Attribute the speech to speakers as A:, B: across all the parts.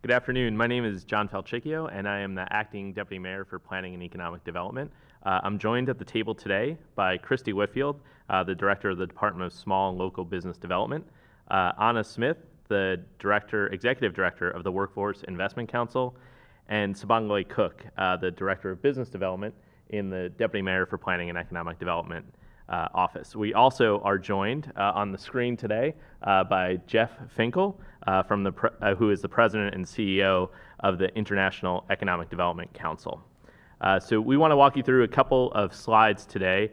A: Good afternoon. My name is John Falchicchio, and I am the Acting Deputy Mayor for Planning and Economic Development. I'm joined at the table today by Christy Whitfield, the Director of the Department of Small and Local Business Development, Anna Smith, the Executive Director of the Workforce Investment Council, and Sabangalay Cook, the Director of Business Development in the Deputy Mayor for Planning and Economic Development office. We also are joined on the screen today by Jeff Finkle, who is the President and CEO of the International Economic Development Council. So we want to walk you through a couple of slides today.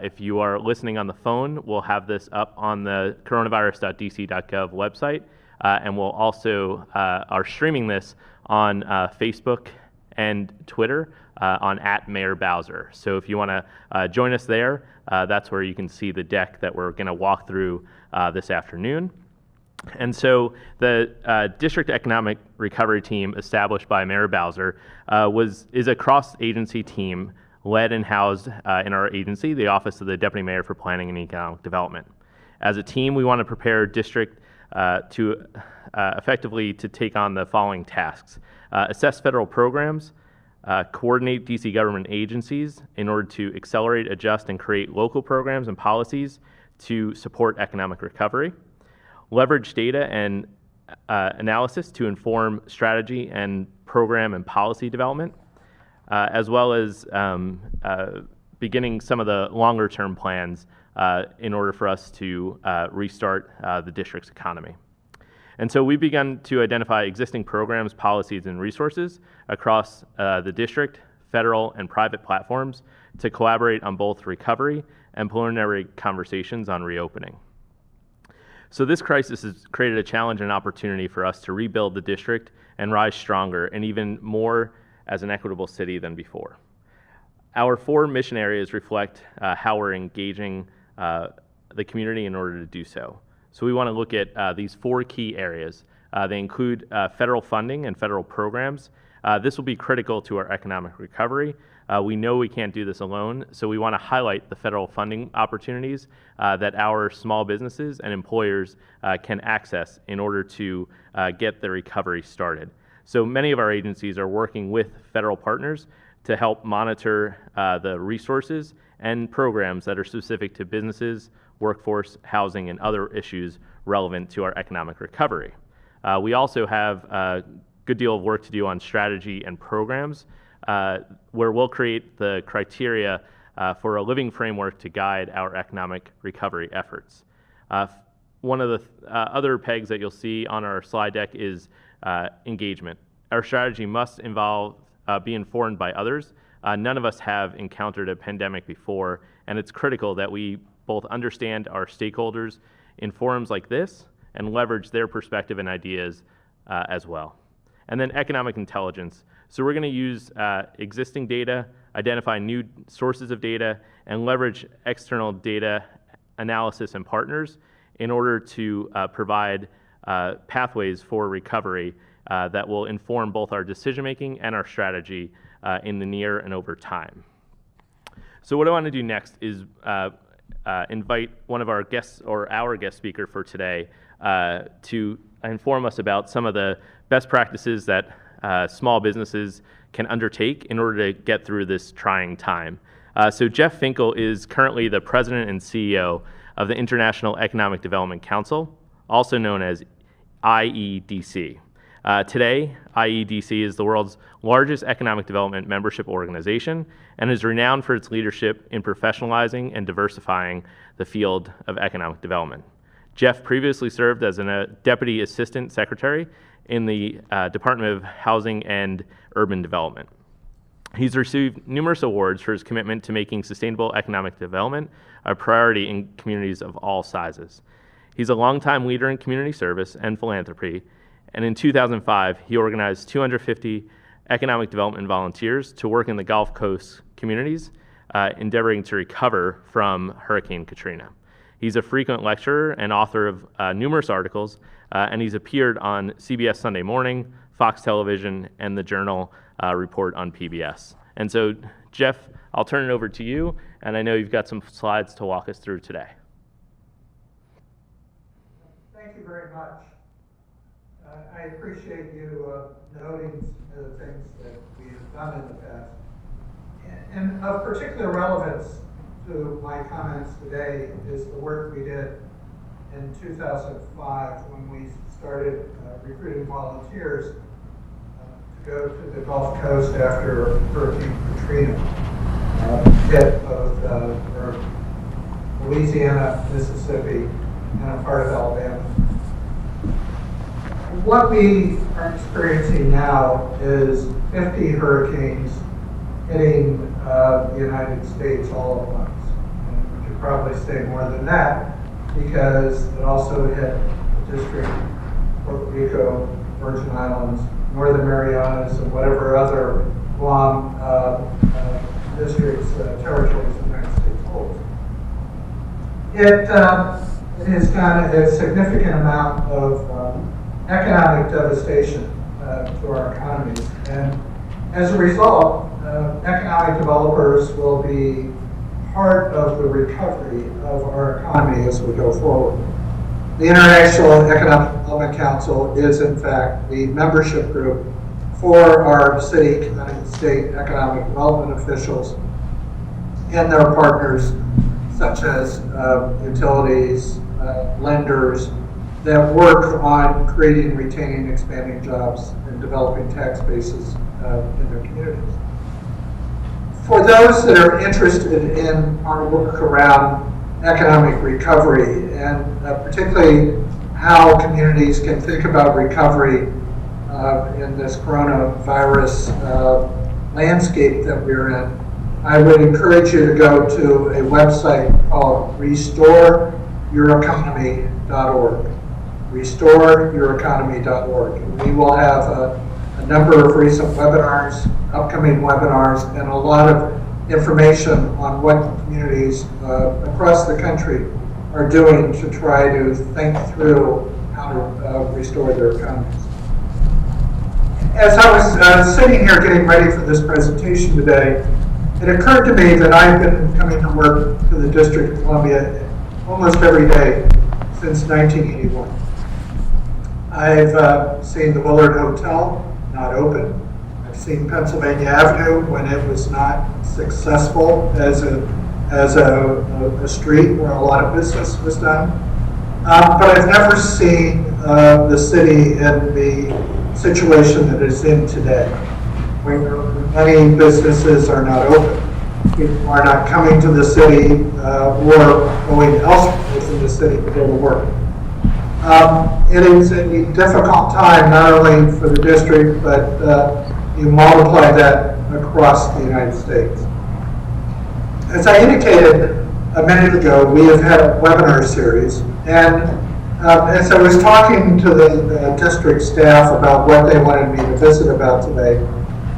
A: If you are listening on the phone, we'll have this up on the coronavirus.dc.gov website, and we'll also are streaming this on Facebook and Twitter on @Mayor Bowser. So if you want to join us there, that's where you can see the deck that we're going to walk through this afternoon. And so the District Economic Recovery Team established by Mayor Bowser is a cross-agency team led and housed in our agency, the Office of the Deputy Mayor for Planning and Economic Development. As a team, we want to prepare district to effectively to take on the following tasks: assess federal programs, coordinate DC government agencies in order to accelerate, adjust, and create local programs and policies to support economic recovery, leverage data and analysis to inform strategy and program and policy development, as well as beginning some of the longer-term plans in order for us to restart the district's economy. And so we've begun to identify existing programs, policies, and resources across the district, federal, and private platforms to collaborate on both recovery and preliminary conversations on reopening. So this crisis has created a challenge and opportunity for us to rebuild the district and rise stronger and even more as an equitable city than before. Our 4 mission areas reflect how we're engaging the community in order to do so. So we want to look at these 4 key areas. They include federal funding and federal programs. This will be critical to our economic recovery. We know we can't do this alone, so we want to highlight the federal funding opportunities that our small businesses and employers can access in order to get the recovery started. So many of our agencies are working with federal partners to help monitor the resources and programs that are specific to businesses, workforce, housing, and other issues relevant to our economic recovery. We also have a good deal of work to do on strategy and programs, where we'll create the criteria for a living framework to guide our economic recovery efforts. One of the other pegs that you'll see on our slide deck is engagement. Our strategy must be informed by others. None of us have encountered a pandemic before, and it's critical that we both understand our stakeholders in forums like this and leverage their perspective and ideas as well. And then economic intelligence. So we're going to use existing data, identify new sources of data, and leverage external data analysis and partners in order to provide pathways for recovery that will inform both our decision-making and our strategy in the near and over time. So what I want to do next is invite one of our guests, or our guest speaker for today, to inform us about some of the best practices that small businesses can undertake in order to get through this trying time. So Jeff Finkle is currently the President and CEO of the International Economic Development Council, also known as IEDC. Today, IEDC is the world's largest economic development membership organization and is renowned for its leadership in professionalizing and diversifying the field of economic development. Jeff previously served as a Deputy Assistant Secretary in the Department of Housing and Urban Development. He's received numerous awards for his commitment to making sustainable economic development a priority in communities of all sizes. He's a longtime leader in community service and philanthropy, and in 2005, he organized 250 economic development volunteers to work in the Gulf Coast communities, endeavoring to recover from Hurricane Katrina. He's a frequent lecturer and author of numerous articles, and he's appeared on CBS Sunday Morning, Fox Television, and the Journal Report on PBS. And so, Jeff, I'll turn it over to you, and I know you've got some slides to walk us through today.
B: Thank you very much. I appreciate you noting the things that we have done in the past. And of particular relevance to my comments today is the work we did in 2005 when we started recruiting volunteers to go to the Gulf Coast after Hurricane Katrina hit both Louisiana, Mississippi, and a part of Alabama. What we are experiencing now is 50 hurricanes hitting the United States all at once. And we could probably say more than that because it also hit the district, Puerto Rico, Virgin Islands, Northern Marianas, and whatever other long districts, territories the United States holds. It has done a significant amount of economic devastation to our economies. And as a result, economic developers will be part of the recovery of our economy as we go forward. The International Economic Development Council is, in fact, the membership group for our city, county, and state economic development officials and their partners, such as utilities, lenders, that work on creating, retaining, expanding jobs, and developing tax bases in their communities. For those that are interested in our work around economic recovery, and particularly how communities can think about recovery in this coronavirus landscape that we're in, I would encourage you to go to a website called RestoreYourEconomy.org. RestoreYourEconomy.org. And we will have a number of recent webinars, upcoming webinars, and a lot of information on what communities across the country are doing to try to think through how to restore their economies. As I was sitting here getting ready for this presentation today, it occurred to me that I've been coming to work to the District of Columbia almost every day since 1981. I've seen the Willard Hotel not open. I've seen Pennsylvania Avenue when it was not successful as a street where a lot of business was done. But I've never seen the city in the situation that it's in today, where many businesses are not open. People are not coming to the city or going elsewhere within the city to go to work. It is a difficult time not only for the district, but you multiply that across the United States. As I indicated a minute ago, we have had a webinar series, and as I was talking to the district staff about what they wanted me to visit about today,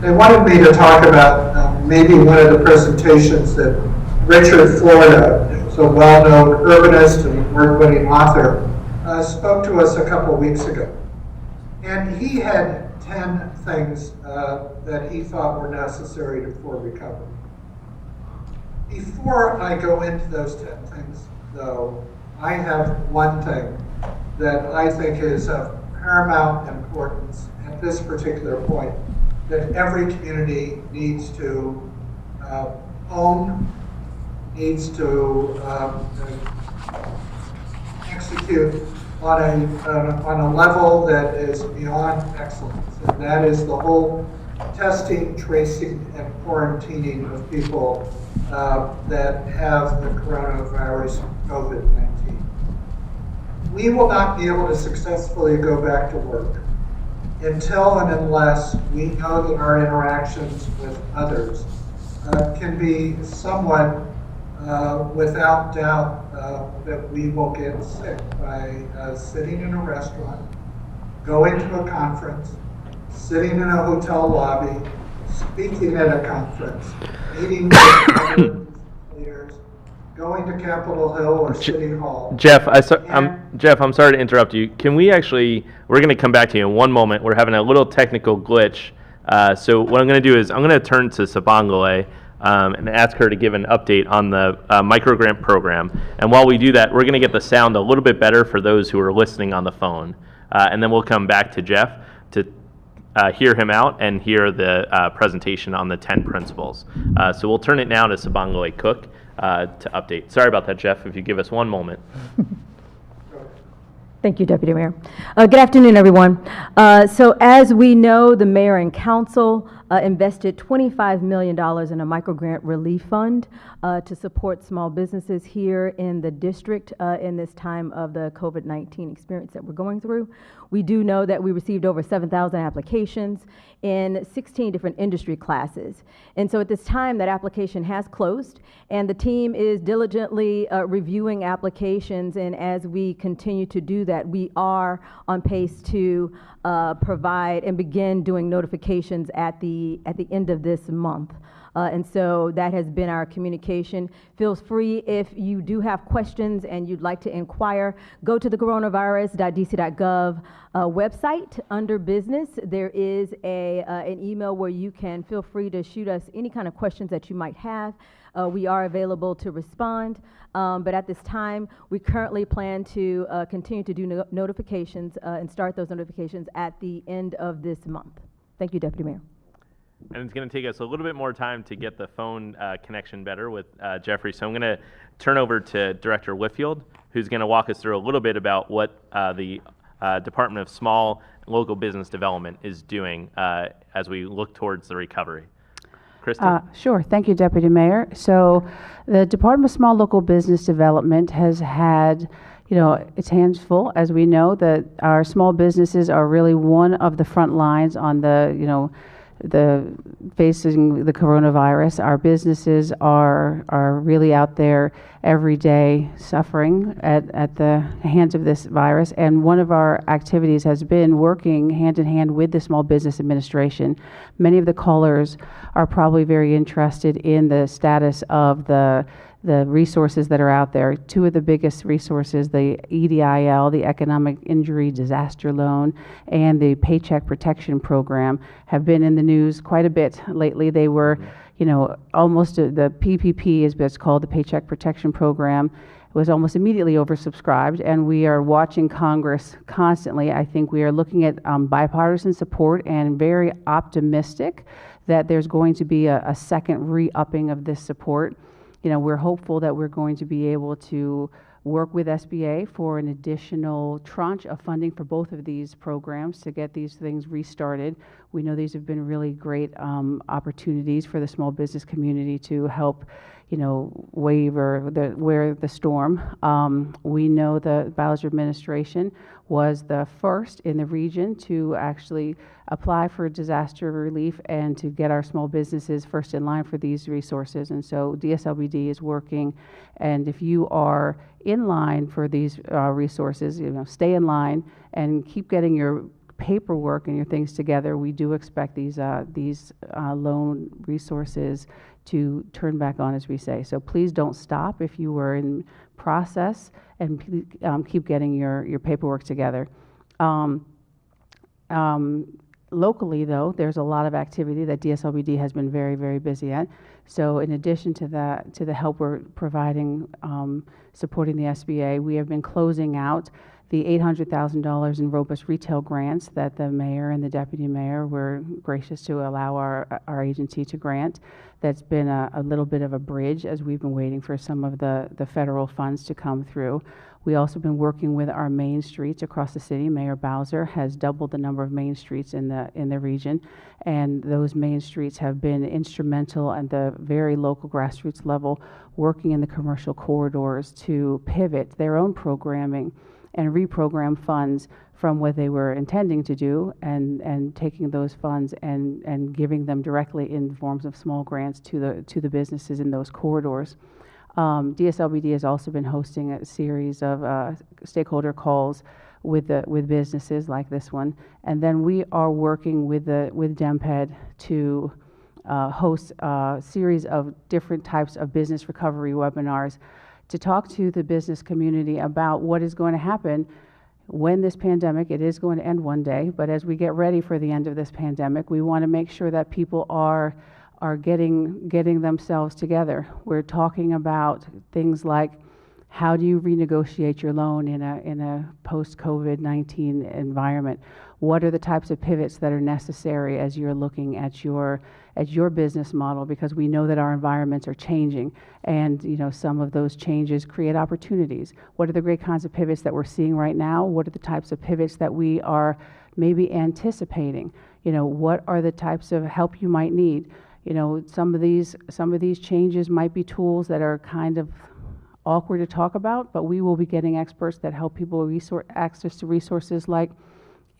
B: they wanted me to talk about maybe one of the presentations that Richard Florida, who's a well-known urbanist and award-winning author, spoke to us a couple of weeks ago. And he had 10 things that he thought were necessary for recovery. Before I go into those 10 things, though, I have one thing that I think is of paramount importance at this particular point, that every community needs to own, needs to execute on a level that is beyond excellence, and that is the whole testing, tracing, and quarantining of people that have the coronavirus, COVID-19. We will not be able to successfully go back to work until and unless we know that our interactions with others can be somewhat without doubt that we will get sick by sitting in a restaurant, going to a conference, sitting in a hotel lobby, speaking at a conference, meeting with other leaders, going to Capitol Hill or City Hall.
A: Jeff, I'm sorry to interrupt you. Can we actually, we're going to come back to you in one moment. We're having a little technical glitch. So what I'm going to do is I'm going to turn to Sabangale and ask her to give an update on the microgrant program. And while we do that, we're going to get the sound a little bit better for those who are listening on the phone. and then we'll come back to Jeff to hear him out and hear the presentation on the 10 principles. So we'll turn it now to Sabangoy Cook to update. Sorry about that, Jeff, if you give us one moment.
C: Thank you, Deputy Mayor. Good afternoon, everyone. So as we know, the Mayor and Council invested $25 million in a microgrant relief fund to support small businesses here in the district in this time of the COVID-19 experience that we're going through. We do know that we received over 7,000 applications in 16 different industry classes. And so at this time, that application has closed, and the team is diligently reviewing applications. And as we continue to do that, we are on pace to provide and begin doing notifications at the end of this month. And so that has been our communication. Feel free, if you do have questions and you'd like to inquire, go to the coronavirus.dc.gov website. Under business, there is an email where you can feel free to shoot us any kind of questions that you might have. We are available to respond, but at this time, we currently plan to continue to do notifications and start those notifications at the end of this month. Thank you, Deputy Mayor.
A: And it's going to take us a little bit more time to get the phone connection better with Jeffrey. So I'm going to turn over to Director Whitfield, who's going to walk us through a little bit about what the Department of Small and Local Business Development is doing as we look towards the recovery. Christy?
D: Sure. Thank you, Deputy Mayor. So the Department of Small Local Business Development has had its hands full. As we know, that our small businesses are really one of the front lines on the facing the coronavirus. Our businesses are really out there every day suffering at the hands of this virus. And one of our activities has been working hand in hand with the Small Business Administration. Many of the callers are probably very interested in the status of the resources that are out there. Two of the biggest resources, the EDIL, the Economic Injury Disaster Loan, and the Paycheck Protection Program, have been in the news quite a bit lately. They were, almost the PPP is what's called, the Paycheck Protection Program, was almost immediately oversubscribed, and we are watching Congress constantly. I think we are looking at bipartisan support and very optimistic that there's going to be a second re-upping of this support. We're hopeful that we're going to be able to work with SBA for an additional tranche of funding for both of these programs to get these things restarted. We know these have been really great opportunities for the small business community to help, weather the storm. We know the Bowser administration was the first in the region to actually apply for disaster relief and to get our small businesses first in line for these resources. And so DSLBD is working, and if you are in line for these resources, stay in line and keep getting your paperwork and your things together. We do expect these loan resources to turn back on, as we say. So please don't stop if you were in process, and please, keep getting your paperwork together. Locally, though, there's a lot of activity that DSLBD has been very, very busy at. So in addition to that, to the help we're providing, supporting the SBA, we have been closing out the $800,000 in robust retail grants that the mayor and the deputy mayor were gracious to allow our agency to grant. That's been a little bit of a bridge as we've been waiting for some of the federal funds to come through. We also been working with our main streets across the city. Mayor Bowser has doubled the number of main streets in the region, and those main streets have been instrumental at the very local grassroots level, working in the commercial corridors to pivot their own programming and reprogram funds from what they were intending to do, and taking those funds and giving them directly in forms of small grants to the businesses in those corridors. DSLBD has also been hosting a series of stakeholder calls with businesses like this one, and then we are working with DMPED to host a series of different types of business recovery webinars to talk to the business community about what is going to happen when this pandemic, it is going to end one day, but as we get ready for the end of this pandemic, we want to make sure that people are getting themselves together. We're talking about things like How do you renegotiate your loan in a post-COVID-19 environment? What are the types of pivots that are necessary as you're looking at your business model? Because we know that our environments are changing, and some of those changes create opportunities. What are the great kinds of pivots that we're seeing right now? What are the types of pivots that we are maybe anticipating? What are the types of help you might need? Some of these changes might be tools that are kind of awkward to talk about, but we will be getting experts that help people access to resources like,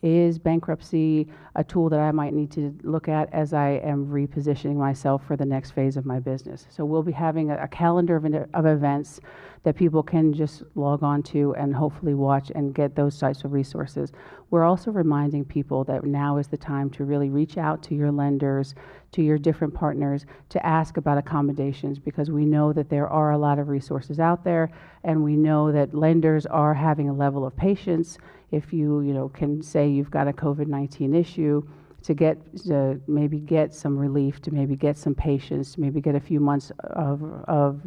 D: is bankruptcy a tool that I might need to look at as I am repositioning myself for the next phase of my business? So we'll be having a calendar of events that people can just log on to and hopefully watch and get those types of resources. We're also reminding people that now is the time to really reach out to your lenders, to your different partners, to ask about accommodations, because we know that there are a lot of resources out there, and we know that lenders are having a level of patience. If you can say you've got a COVID-19 issue, to maybe get some relief, to maybe get some patience, to maybe get a few months of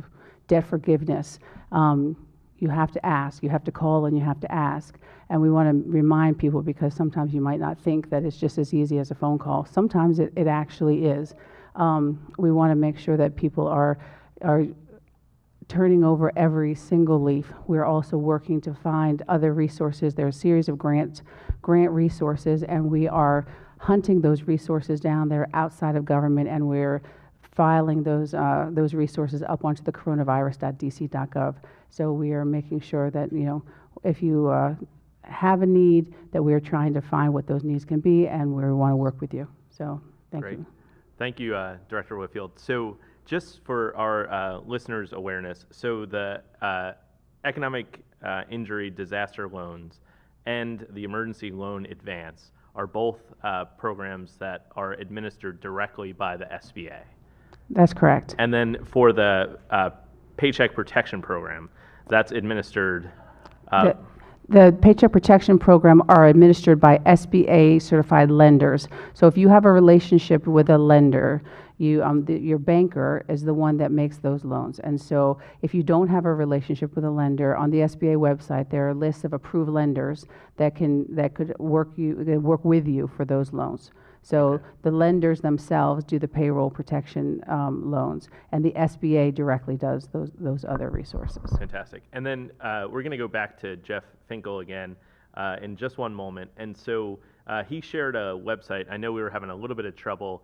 D: debt forgiveness, you have to ask. You have to call and you have to ask. And we want to remind people, because sometimes you might not think that it's just as easy as a phone call. Sometimes it actually is. We want to make sure that people are turning over every single leaf. We're also working to find other resources. There are a series of grant resources, and we are hunting those resources down. They're outside of government, and we're filing those resources up onto the coronavirus.dc.gov. So we are making sure that if you have a need, that we're trying to find what those needs can be, and we want to work with you. So thank you.
A: Thank you, Director Whitfield. So just for our listeners' awareness, so the economic injury disaster loans and the emergency loan advance are both programs that are administered directly by the SBA.
D: That's correct.
A: And then for the Paycheck Protection Program, that's administered.
D: The Paycheck Protection Program are administered by SBA certified lenders. So if you have a relationship with a lender, your banker is the one that makes those loans. And so if you don't have a relationship with a lender, on the SBA website there are lists of approved lenders that could work with you for those loans. So okay. The lenders themselves do the payroll protection loans, and the SBA directly does those other resources.
A: Fantastic. And then we're going to go back to Jeff Finkle again in just one moment. And so he shared a website. I know we were having a little bit of trouble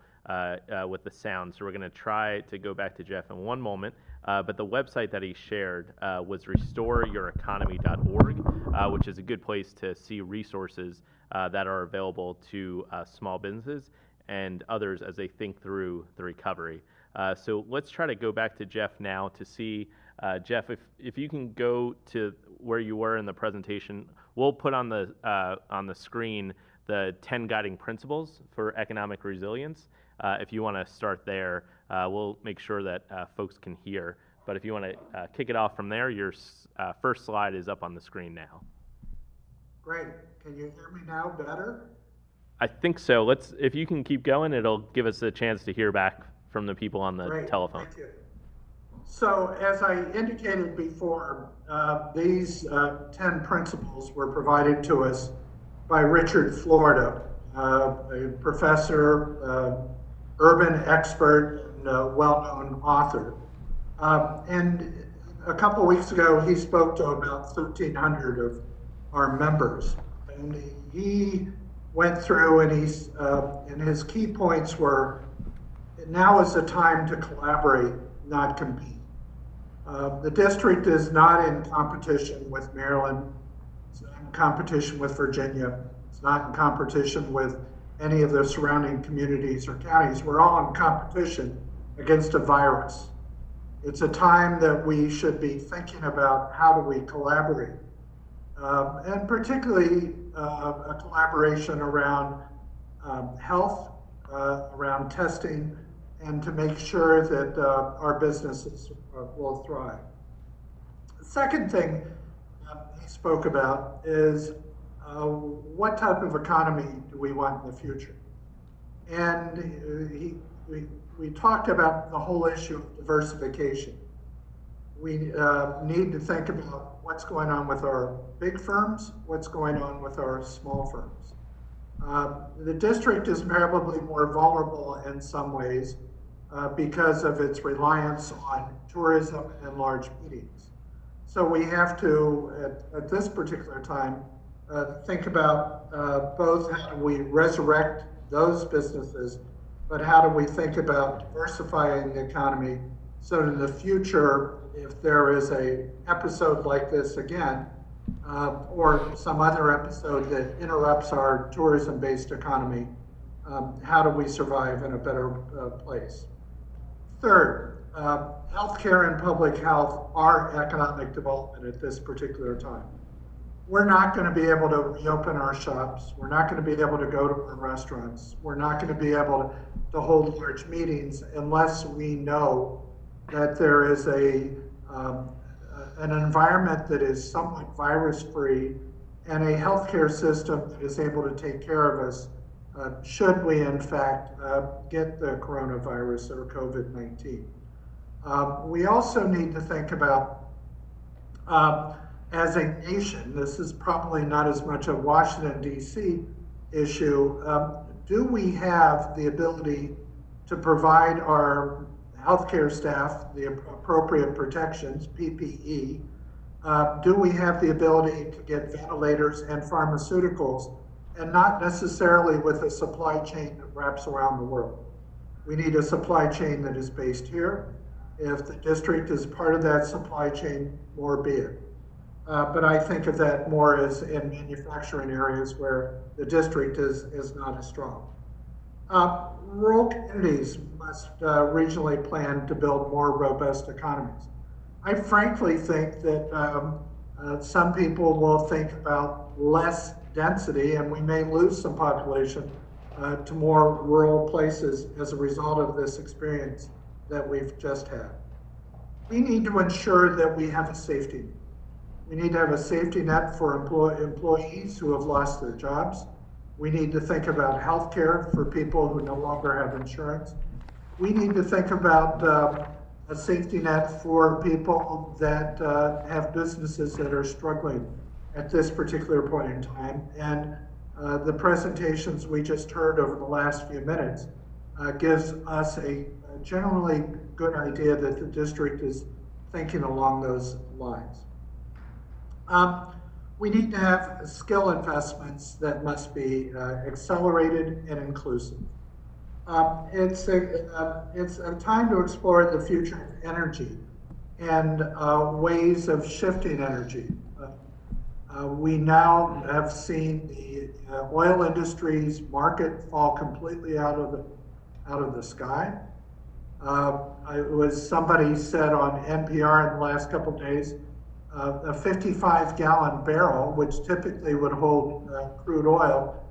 A: with the sound, so we're going to try to go back to Jeff in one moment. But the website that he shared was restoreyoureconomy.org, which is a good place to see resources that are available to small businesses and others as they think through the recovery. So let's try to go back to Jeff now to see, Jeff, if you can go to where you were in the presentation. We'll put on the screen the 10 guiding principles for economic resilience. If you want to start there, we'll make sure that folks can hear. But if you want to kick it off from there, your first slide is up on the screen now.
B: Great. Can you hear me now better?
A: I think so. If you can keep going, it'll give us a chance to hear back from the people on the telephone.
B: Thank you. So as I indicated before, these 10 principles were provided to us by Richard Florida, a professor, urban expert, and a well-known author. And a couple of weeks ago, he spoke to about 1,300 of our members. And he went through, and his key points were, now is the time to collaborate, not compete. The district is not in competition with Maryland. It's not in competition with Virginia. It's not in competition with any of the surrounding communities or counties. We're all in competition against a virus. It's a time that we should be thinking about how do we collaborate, and particularly a collaboration around health, around testing, and to make sure that our businesses will thrive. The second thing he spoke about is what type of economy do we want in the future? And we talked about the whole issue of diversification. We need to think about what's going on with our big firms, what's going on with our small firms. The district is probably more vulnerable in some ways because of its reliance on tourism and large meetings. So we have to, at this particular time, think about both how do we resurrect those businesses, but how do we think about diversifying the economy so in the future, if there is a episode like this again, or some other episode that interrupts our tourism-based economy, how do we survive in a better place? Third, healthcare and public health are economic development at this particular time. We're not going to be able to reopen our shops. We're not going to be able to go to our restaurants. We're not going to be able to hold large meetings unless we know that there is an environment that is somewhat virus-free and a healthcare system that is able to take care of us should we in fact get the coronavirus or COVID-19. We also need to think about, as a nation, this is probably not as much a Washington, D.C. issue, do we have the ability to provide our healthcare staff the appropriate protections, PPE? Do we have the ability to get ventilators and pharmaceuticals, and not necessarily with a supply chain that wraps around the world? We need a supply chain that is based here. If the district is part of that supply chain, more be it. But I think of that more as in manufacturing areas where the district is not as strong. Rural communities must regionally plan to build more robust economies. I frankly think that some people will think about less density, and we may lose some population to more rural places as a result of this experience that we've just had. We need to ensure that we have a safety net. We need to have a safety net for employees who have lost their jobs. We need to think about health care for people who no longer have insurance. We need to think about a safety net for people that have businesses that are struggling at this particular point in time. And the presentations we just heard over the last few minutes gives us a generally good idea that the district is thinking along those lines. We need to have skill investments that must be accelerated and inclusive. It's a time to explore the future of energy and ways of shifting energy. We now have seen the oil industry's market fall completely out of the sky. It was somebody said on NPR in the last couple of days, a 55-gallon barrel, which typically would hold crude oil,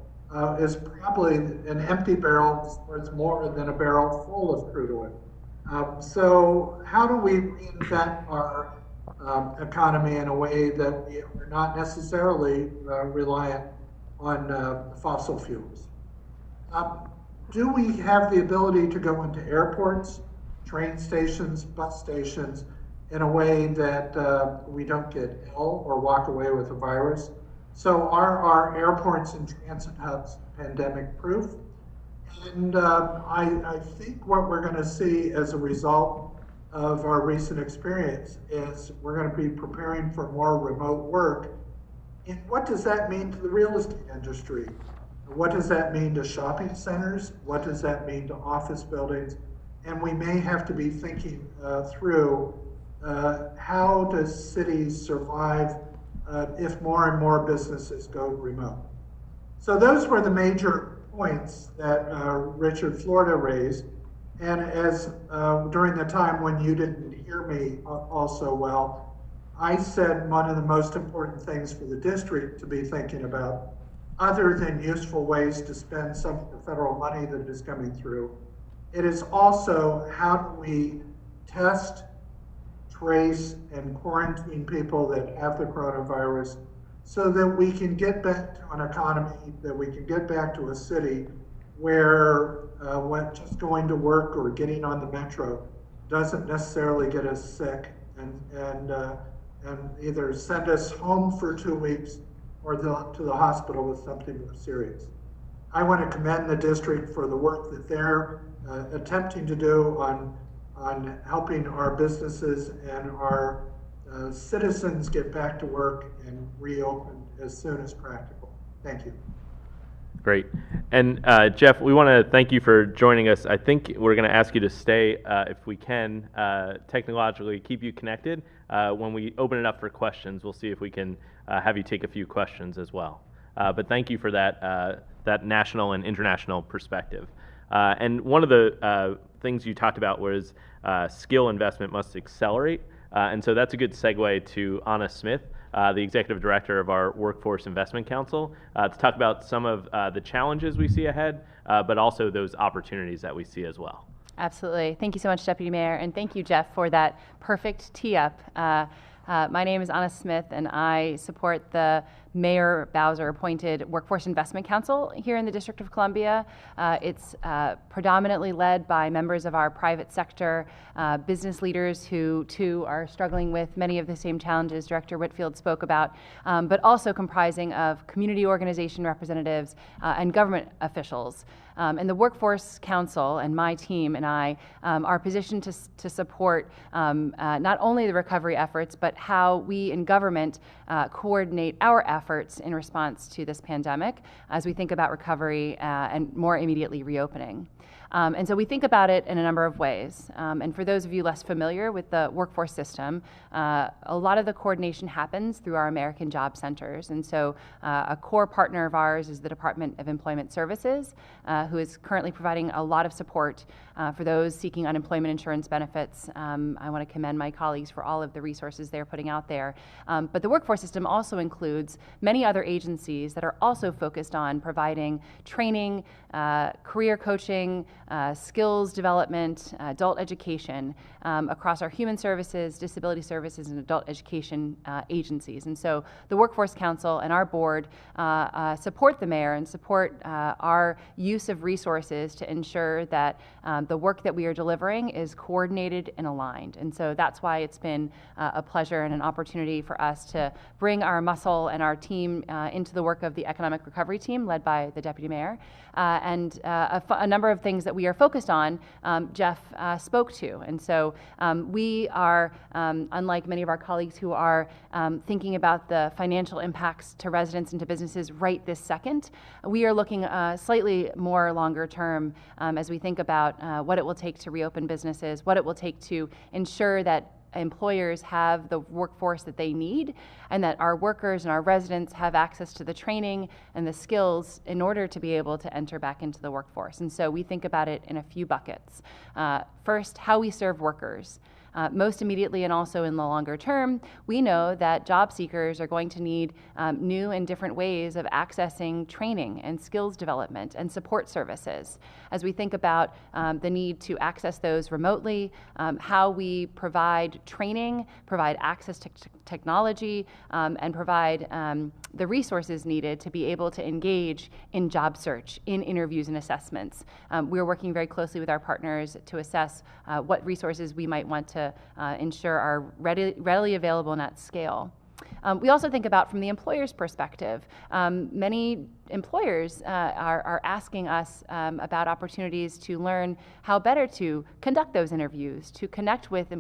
B: is probably an empty barrel worth more than a barrel full of crude oil. So how do we reinvent our economy in a way that we are not necessarily reliant on fossil fuels? Do we have the ability to go into airports, train stations, bus stations, in a way that we don't get ill or walk away with a virus? So are our airports and transit hubs pandemic proof? And I think what we're going to see as a result of our recent experience is we're going to be preparing for more remote work. And what does that mean to the real estate industry? What does that mean to shopping centers? What does that mean to office buildings? And we may have to be thinking through how does cities survive if more and more businesses go remote? So those were the major points that Richard Florida raised. And as during the time when you didn't hear me also well, I said one of the most important things for the district to be thinking about, other than useful ways to spend some of the federal money that is coming through, it is also how do we test, trace, and quarantine people that have the coronavirus so that we can get back to an economy, that we can get back to a city where when just going to work or getting on the metro doesn't necessarily get us sick and either send us home for 2 weeks or to the hospital with something more serious. I want to commend the district for the work that they're attempting to do on helping our businesses and our citizens get back to work and reopen as soon as practical. Thank you.
A: Great. And Jeff, we want to thank you for joining us. I think we're going to ask you to stay, if we can, technologically keep you connected. When we open it up for questions, we'll see if we can have you take a few questions as well. But thank you for that national and international perspective. And one of the things you talked about was skill investment must accelerate. And so that's a good segue to Anna Smith, the Executive Director of our Workforce Investment Council, to talk about some of the challenges we see ahead, but also those opportunities that we see as well.
E: Absolutely. Thank you so much, Deputy Mayor, and thank you, Jeff, for that perfect tee-up. My name is Anna Smith, and I support the Mayor Bowser appointed Workforce Investment Council here in the District of Columbia. It's predominantly led by members of our private sector, business leaders who too are struggling with many of the same challenges Director Whitfield spoke about, but also comprising of community organization representatives and government officials. And the Workforce Council and my team and I are positioned to support not only the recovery efforts, but how we in government coordinate our efforts in response to this pandemic as we think about recovery and more immediately reopening. And so we think about it in a number of ways. And for those of you less familiar with the workforce system, a lot of the coordination happens through our American Job Centers. And so a core partner of ours is the Department of Employment Services, who is currently providing a lot of support for those seeking unemployment insurance benefits. I want to commend my colleagues for all of the resources they're putting out there. But the workforce system also includes many other agencies that are also focused on providing training, career coaching, skills development, adult education across our human services, disability services, and adult education agencies. And so the Workforce Council and our board support the mayor and support our use of resources to ensure that the work that we are delivering is coordinated and aligned. And so that's why it's been a pleasure and an opportunity for us to bring our muscle and our team into the work of the Economic Recovery Team led by the Deputy Mayor. And a number of things that we are focused on, Jeff spoke to. And so we are, unlike many of our colleagues who are thinking about the financial impacts to residents and to businesses right this second, we are looking slightly more longer term as we think about what it will take to reopen businesses, what it will take to ensure that employers have the workforce that they need, and that our workers and our residents have access to the training and the skills in order to be able to enter back into the workforce. And so we think about it in a few buckets. First, how we serve workers. Most immediately and also in the longer term, we know that job seekers are going to need new and different ways of accessing training and skills development and support services. As we think about the need to access those remotely, how we provide training, provide access to technology, and provide the resources needed to be able to engage in job search, in interviews and assessments. We're working very closely with our partners to assess what resources we might want to ensure are readily available and at scale. We also think about from the employer's perspective. Many employers are asking us about opportunities to learn how better to conduct those interviews, to connect with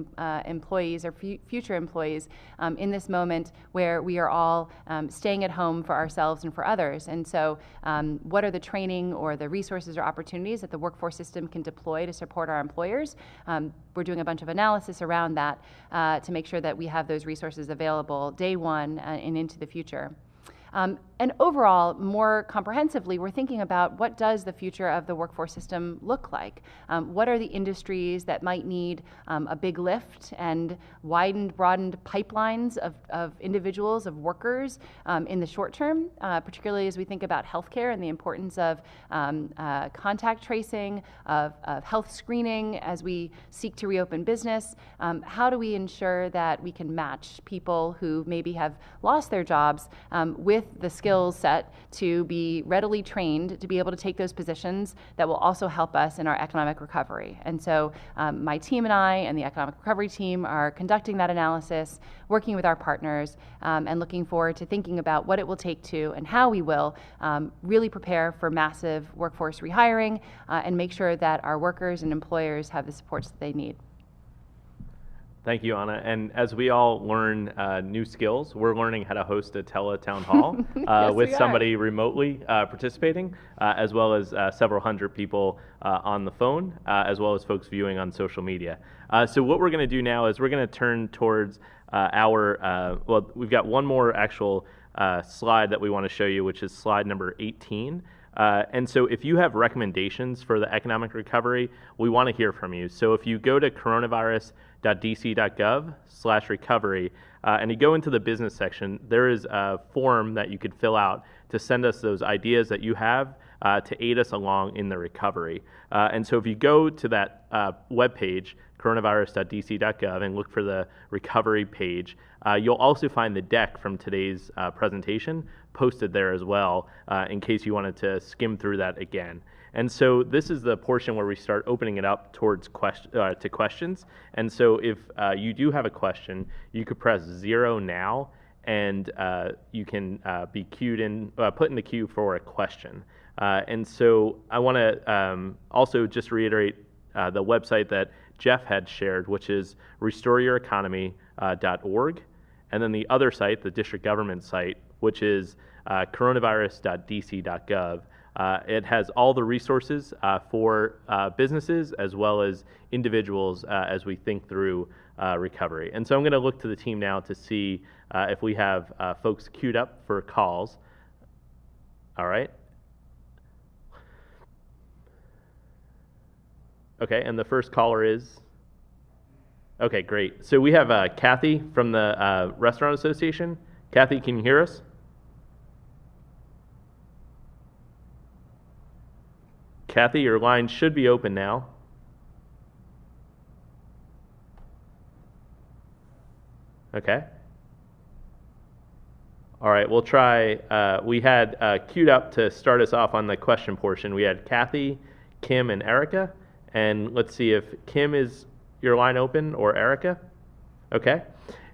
E: employees or future employees in this moment where we are all staying at home for ourselves and for others. And so what are the training or the resources or opportunities that the workforce system can deploy to support our employers? We're doing a bunch of analysis around that to make sure that we have those resources available day one and into the future. And overall, more comprehensively, we're thinking about what does the future of the workforce system look like? What are the industries that might need a big lift and widened, broadened pipelines of individuals, of workers in the short term, particularly as we think about healthcare and the importance of contact tracing, of health screening as we seek to reopen business? How do we ensure that we can match people who maybe have lost their jobs with the skills set to be readily trained to be able to take those positions that will also help us in our economic recovery. And so my team and I and the economic recovery team are conducting that analysis, working with our partners, and looking forward to thinking about what it will take to and how we will really prepare for massive workforce rehiring and make sure that our workers and employers have the supports that they need.
A: Thank you, Anna. And as we all learn new skills, we're learning how to host a tele-town hall
E: Yes,
A: with
E: we are.
A: somebody remotely participating, as well as several hundred people on the phone, as well as folks viewing on social media. So what we're going to do now is we're going to turn towards well, we've got one more actual slide that we want to show you, which is slide number 18. And so if you have recommendations for the economic recovery, we want to hear from you. So if you go to coronavirus.dc.gov/recovery and you go into the business section, there is a form that you could fill out to send us those ideas that you have to aid us along in the recovery. And so if you go to that webpage, coronavirus.dc.gov, and look for the recovery page, you'll also find the deck from today's presentation posted there as well, in case you wanted to skim through that again. And so this is the portion where we start opening it up towards to questions. And so if you do have a question, you could press 0 now, and you can be queued in, put in the queue for a question. And so I want to also just reiterate the website that Jeff had shared, which is restoreyoureconomy.org. And then the other site, the district government site, which is coronavirus.dc.gov. It has all the resources for businesses as well as individuals as we think through recovery. And so I'm going to look to the team now to see if we have folks queued up for calls. All right. Okay, and the first caller is? Okay, great. So we have Kathy from the Restaurant Association. Kathy, can you hear us? Kathy, your line should be open now. Okay. All right, we'll try. We had queued up to start us off on the question portion. We had Kathy, Kim, and Erica. And let's see if Kim is your line open or Erica. Okay.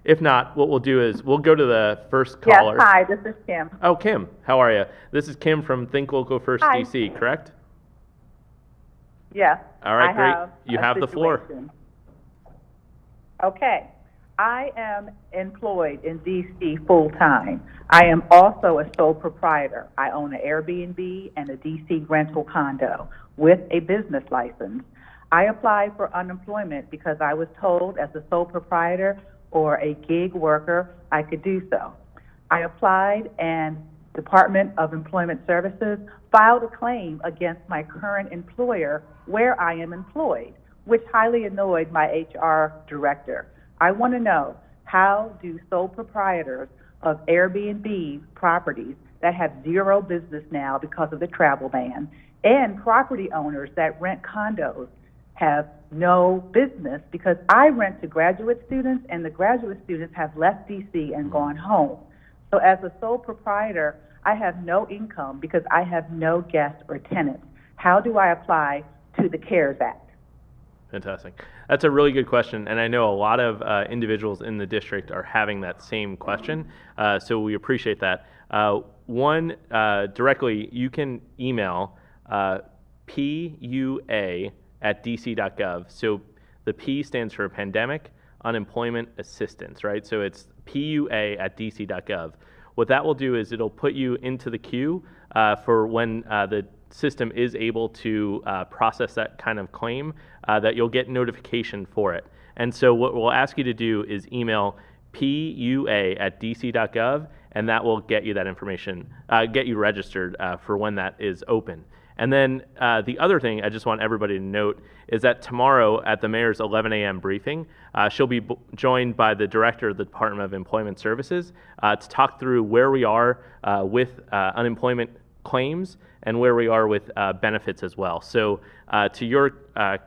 A: If not, what we'll do is we'll go to the first caller.
F: Yes, hi, this is Kim.
A: Oh, Kim, how are you? This is Kim from Think Local First
F: Hi.
A: DC, correct?
F: Yes.
A: All right,
F: I
A: great.
F: have
A: You
F: a
A: have the floor.
F: situation. Okay. I am employed in DC full-time. I am also a sole proprietor. I own an Airbnb and a DC rental condo with a business license. I applied for unemployment because I was told as a sole proprietor or a gig worker I could do so. I applied, and Department of Employment Services filed a claim against my current employer where I am employed, which highly annoyed my HR director. I want to know, how do sole proprietors of Airbnb properties that have zero business now because of the travel ban, and property owners that rent condos have no business because I rent to graduate students, and the graduate students have left DC and gone home. So as a sole proprietor, I have no income because I have no guests or tenants. How do I apply to the CARES Act?
A: Fantastic. That's a really good question, and I know a lot of individuals in the district are having that same question, so we appreciate that. One, directly, you can email PUA@dc.gov. So the P stands for Pandemic Unemployment Assistance, right? So it's PUA@dc.gov. What that will do is it'll put you into the queue for when the system is able to process that kind of claim, that you'll get notification for it. And so what we'll ask you to do is email PUA@dc.gov, and that will get you that information, get you registered for when that is open. And then the other thing I just want everybody to note is that tomorrow at the mayor's 11 a.m. briefing, she'll be joined by the director of the Department of Employment Services to talk through where we are with unemployment claims and where we are with benefits as well. So to your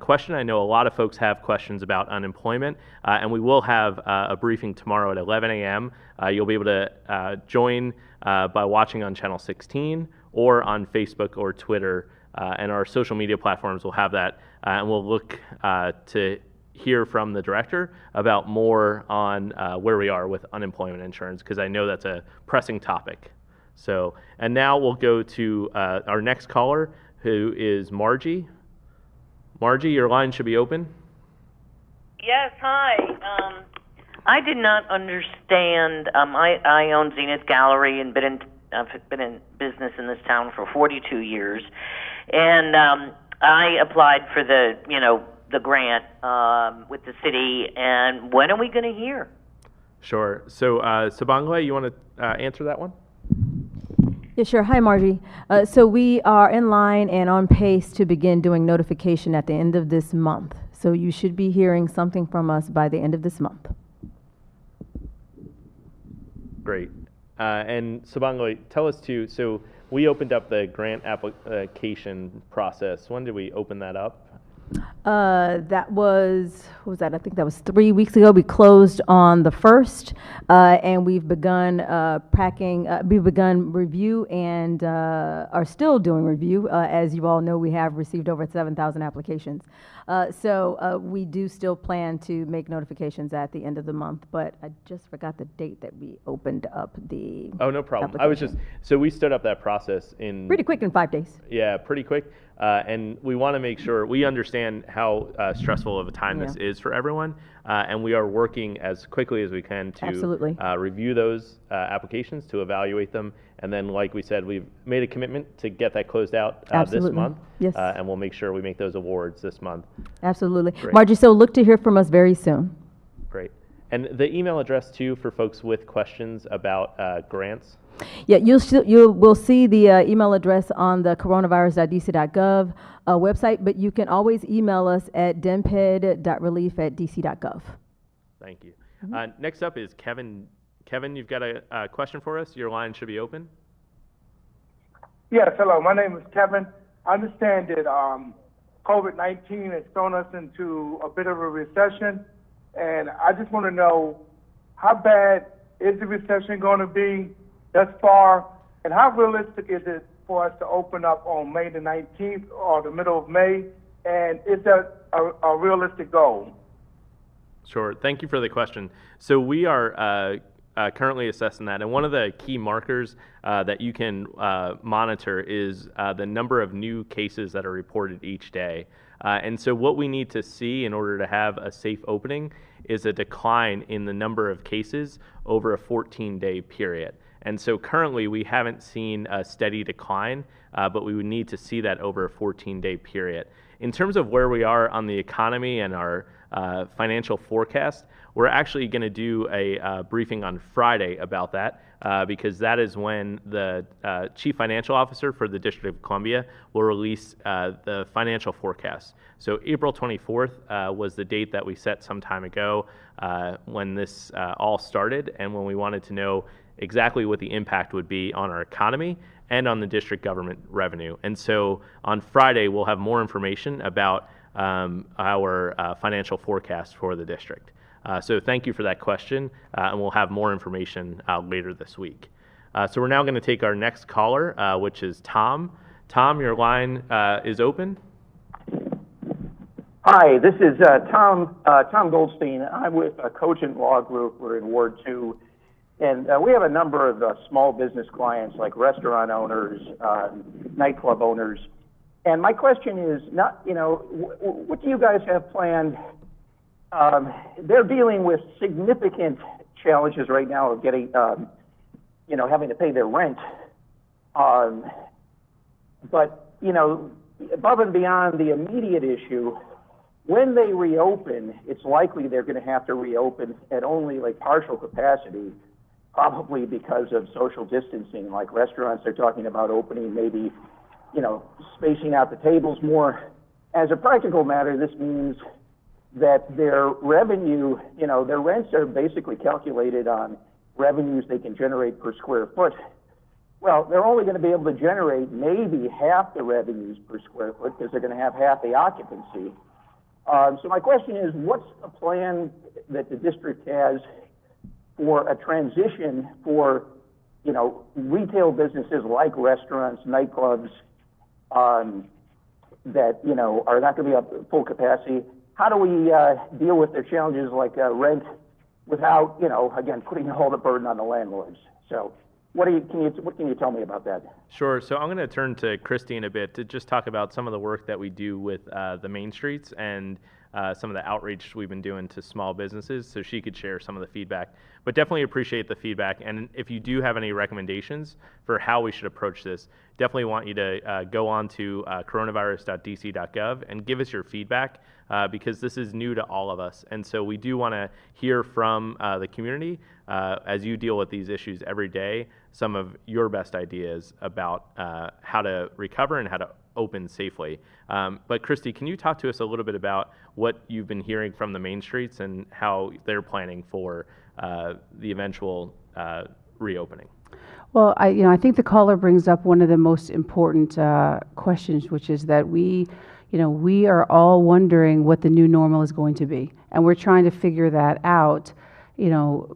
A: question, I know a lot of folks have questions about unemployment, and we will have a briefing tomorrow at 11 a.m. You'll be able to join by watching on Channel 16 or on Facebook or Twitter, and our social media platforms will have that, and we'll look to hear from the director about more on where we are with unemployment insurance, because I know that's a pressing topic. So, and now we'll go to our next caller, who is Margie. Margie, your line should be open.
G: Yes, hi. I did not understand. I own Zenith Gallery and I've been in business in this town for 42 years, and I applied for the grant with the city. And when are we going to hear?
A: Sure. So, Sabangwe, you want to answer that one?
C: Yeah, sure. Hi, Margie. So we are in line and on pace to begin doing notification at the end of this month. So you should be hearing something from us by the end of this month.
A: Great. And Sabangwe, tell us too, so we opened up the grant application process. When did we open that up?
C: That was, what was that? I think that was 3 weeks ago. We closed on the 1st, and we've begun we've begun review and are still doing review. As you all know, we have received over 7,000 applications. So we do still plan to make notifications at the end of the month, but I just forgot the date that we opened up the
A: Oh, no problem. I was just, so we stood up that process in...
C: Pretty quick, in 5 days.
A: Yeah, pretty quick. And we want to make sure we understand how stressful of a time this is for everyone, and we are working as quickly as we can to review those applications, to evaluate them, and then, like we said, we've made a commitment to get that closed out this month,
C: yes.
A: And we'll make sure we make those awards this month.
C: Absolutely.
A: Great.
C: Margie, so look to hear from us very soon.
A: Great. And the email address, too, for folks with questions about grants?
C: Yeah, you will see the email address on the coronavirus.dc.gov website, but you can always email us at dmped.relief@dc.gov.
A: Thank you. Next up is Kevin. Kevin, you've got a question for us. Your line should be open.
H: Yes, hello. My name is Kevin. I understand that COVID-19 has thrown us into a bit of a recession, and I just want to know, how bad is the recession going to be thus far, and how realistic is it for us to open up on May the 19th or the middle of May, and is that a realistic goal?
A: Sure. Thank you for the question. So we are currently assessing that, and one of the key markers that you can monitor is the number of new cases that are reported each day. And so what we need to see in order to have a safe opening is a decline in the number of cases over a 14-day period. And so currently we haven't seen a steady decline, but we would need to see that over a 14-day period. In terms of where we are on the economy and our financial forecast, we're actually going to do a briefing on Friday about that, because that is when the Chief Financial Officer for the District of Columbia will release the financial forecast. So April 24th was the date that we set some time ago when this all started, and when we wanted to know exactly what the impact would be on our economy and on the district government revenue. And so on Friday, we'll have more information about our financial forecast for the district. So thank you for that question, and we'll have more information later this week. So we're now going to take our next caller, which is Tom. Tom, your line is open.
I: Hi, this is Tom Goldstein. I'm with Cogent Law Group. We're in Ward 2. And we have a number of small business clients, like restaurant owners, nightclub owners. And my question is, what do you guys have planned? They're dealing with significant challenges right now of getting, having to pay their rent. But, above and beyond the immediate issue, when they reopen, it's likely they're going to have to reopen at only like partial capacity, probably because of social distancing. Like restaurants, they're talking about opening maybe, spacing out the tables more. As a practical matter, this means that their revenue, their rents are basically calculated on revenues they can generate per square foot, Well, they're only going to be able to generate maybe half the revenues per square foot because they're going to have half the occupancy. So my question is, what's the plan that the district has for a transition for, you know, retail businesses like restaurants, nightclubs, that, you know, are not going to be up full capacity? How do we deal with their challenges like rent without, you know, again, putting all the burden on the landlords? So what can you tell me about that?
A: Sure. So I'm going to turn to Christy in a bit to just talk about some of the work that we do with the main streets and some of the outreach we've been doing to small businesses, so she could share some of the feedback. But definitely appreciate the feedback. And if you do have any recommendations for how we should approach this, definitely want you to go on to coronavirus.dc.gov and give us your feedback, because this is new to all of us. And so we do want to hear from the community as you deal with these issues every day, some of your best ideas about how to recover and how to open safely. But Christy, can you talk to us a little bit about what you've been hearing from the main streets and how they're planning for the eventual reopening?
D: Well, I think the caller brings up one of the most important questions, which is that we are all wondering what the new normal is going to be, and we're trying to figure that out,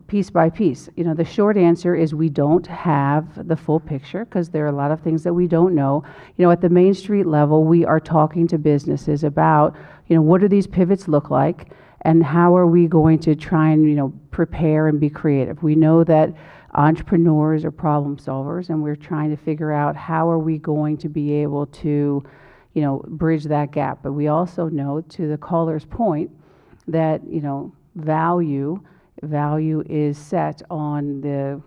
D: piece by piece. The short answer is we don't have the full picture because there are a lot of things that we don't know. At the Main Street level, we are talking to businesses about, what do these pivots look like, and how are we going to try and, prepare and be creative. We know that entrepreneurs are problem solvers, and we're trying to figure out how are we going to be able to, bridge that gap. But we also know, to the caller's point, that, value is set on the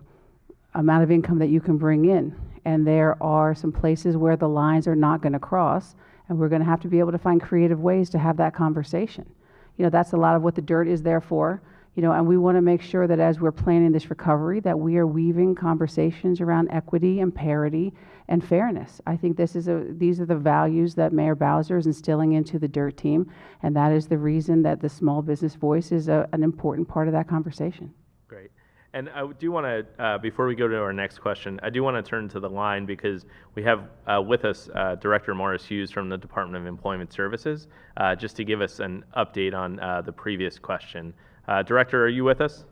D: amount of income that you can bring in. And there are some places where the lines are not going to cross, and we're going to have to be able to find creative ways to have that conversation. That's a lot of what the dirt is there for. And we want to make sure that as we're planning this recovery, that we are weaving conversations around equity and parity and fairness. I think these are the values that Mayor Bowser is instilling into the DIRT team, and that is the reason that the small business voice is an important part of that conversation.
A: Great. And I do want to, before we go to our next question, I do want to turn to the line because we have with us Director Morris Hughes from the Department of Employment Services, just to give us an update on the previous question. Director, are you with us?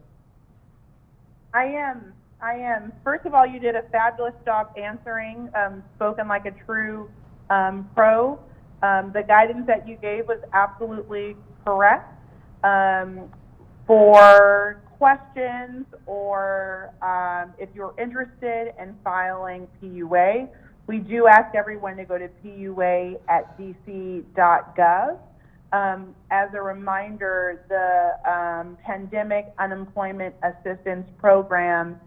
J: I am. First of all, you did a fabulous job answering, spoken like a true pro. The guidance that you gave was absolutely correct. For questions or if you're interested in filing PUA, we do ask everyone to go to PUA@dc.gov. As a reminder, the Pandemic Unemployment Assistance Program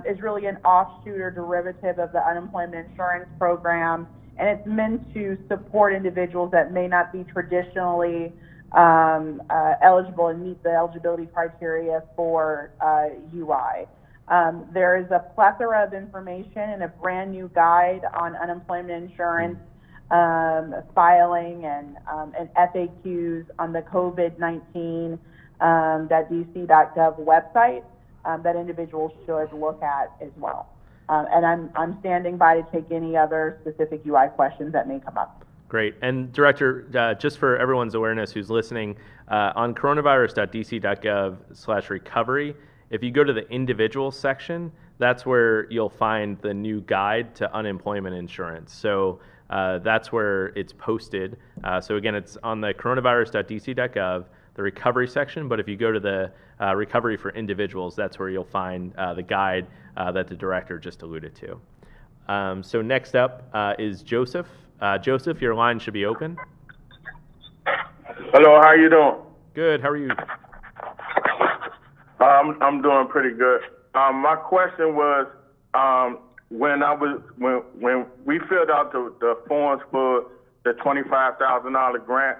J: is really an offshoot or derivative of the Unemployment Insurance Program, and it's meant to support individuals that may not be traditionally eligible and meet the eligibility criteria for UI. There is a plethora of information and a brand new guide on unemployment insurance filing and FAQs on the COVID-19.dc.gov website that individuals should look at as well. And I'm standing by to take any other specific UI questions that may come up.
A: Great. And Director, just for everyone's awareness who's listening, on coronavirus.dc.gov/recovery, if you go to the individual section, that's where you'll find the new guide to unemployment insurance. So that's where it's posted. So again, it's on the coronavirus.dc.gov, the recovery section, but if you go to the recovery for individuals, that's where you'll find the guide that the director just alluded to. So next up is Joseph. Joseph, your line should be open.
K: Hello, how you doing?
A: Good, how are you?
K: I'm doing pretty good. My question was, when we filled out the forms for the $25,000 grant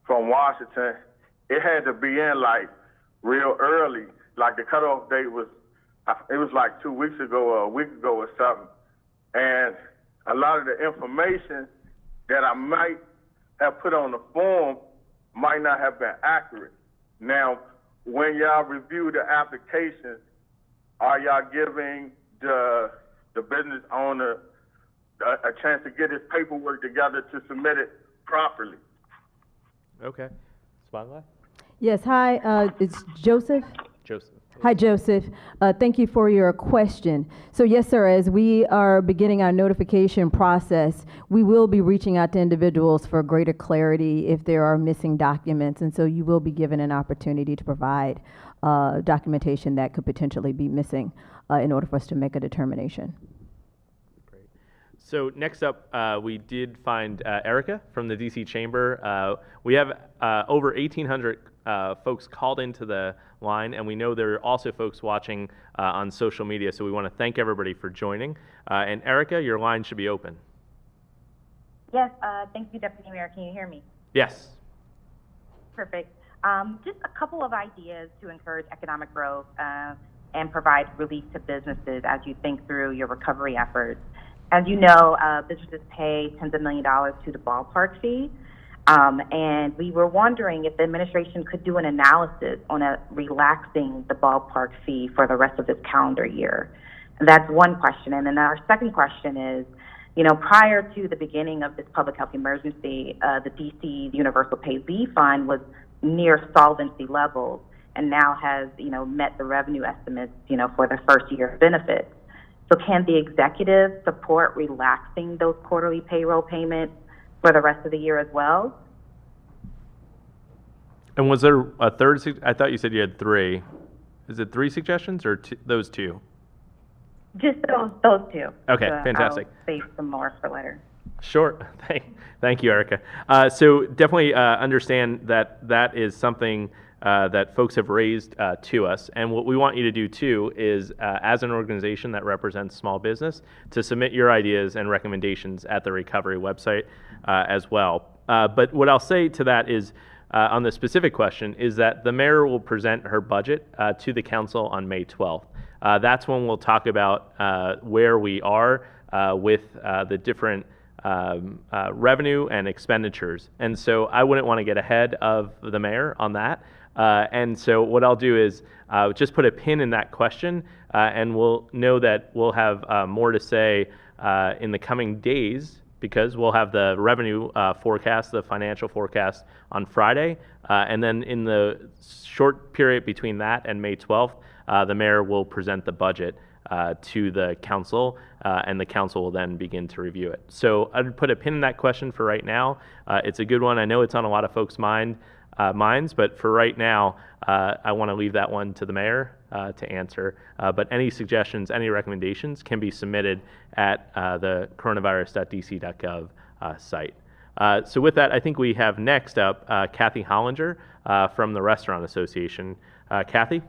K: from Washington, it had to be in like real early. Like the cutoff date was like 2 weeks ago or a week ago or something. And a lot of the information that I might have put on the form might not have been accurate. Now, when y'all review the application, are y'all giving the the business owner a chance to get his paperwork together to submit it properly.
A: Okay. Spotlight?
C: Yes, hi, it's Joseph.
A: Joseph.
C: Hi, Joseph. Thank you for your question. So yes, sir, as we are beginning our notification process, we will be reaching out to individuals for greater clarity if there are missing documents. And so you will be given an opportunity to provide documentation that could potentially be missing in order for us to make a determination.
A: Great. So next up, we did find Erica from the DC Chamber. We have over 1,800 folks called into the line, and we know there are also folks watching on social media, so we want to thank everybody for joining. And Erica, your line should be open.
L: Yes, thank you, Deputy Mayor. Can you hear me?
A: Yes.
L: Perfect. Just a couple of ideas to encourage economic growth and provide relief to businesses as you think through your recovery efforts. As you know, businesses pay tens of millions of dollars to the ballpark fee. And we were wondering if the administration could do an analysis on relaxing the ballpark fee for the rest of this calendar year. And that's one question. And then our second question is, you know, prior to the beginning of this public health emergency, the DC Universal Pay Leave Fund was near solvency levels and now has, you know, met the revenue estimates, you know, for the first year of benefits. So can the executive support relaxing those quarterly payroll payments for the rest of the year as well?
A: And was there a third? I thought you said you had three. Is it three suggestions or those two?
L: Just those two.
A: Okay, fantastic.
L: I'll save some more for later.
A: Sure. Thank you, Erica. So definitely understand that that is something that folks have raised to us. And what we want you to do too is, as an organization that represents small business, to submit your ideas and recommendations at the recovery website as well. But what I'll say to that is, on the specific question, is that the mayor will present her budget to the council on May 12th. That's when we'll talk about where we are with the different revenue and expenditures. And so I wouldn't want to get ahead of the mayor on that. And so what I'll do is just put a pin in that question, and we'll know that we'll have more to say in the coming days, because we'll have the revenue forecast, the financial forecast on Friday. And then in the short period between that and May 12th, the mayor will present the budget to the council, and the council will then begin to review it. So I'd put a pin in that question for right now. It's a good one. I know it's on a lot of folks' minds, but for right now, I want to leave that one to the mayor to answer. But any suggestions, any recommendations can be submitted at the coronavirus.dc.gov site. So with that, I think we have next up Kathy Hollinger from the Restaurant Association. Kathy?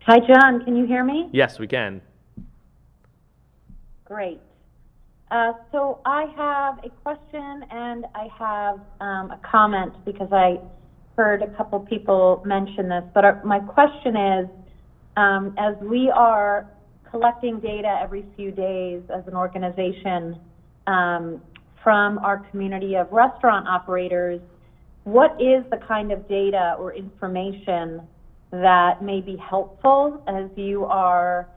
M: Hi, John. Can you hear me?
A: Yes, we can.
M: Great. So I have a question and I have a comment, because I heard a couple people mention this. But my question is, as we are collecting data every few days as an organization from our community of restaurant operators, what is the kind of data or information that may be helpful as you are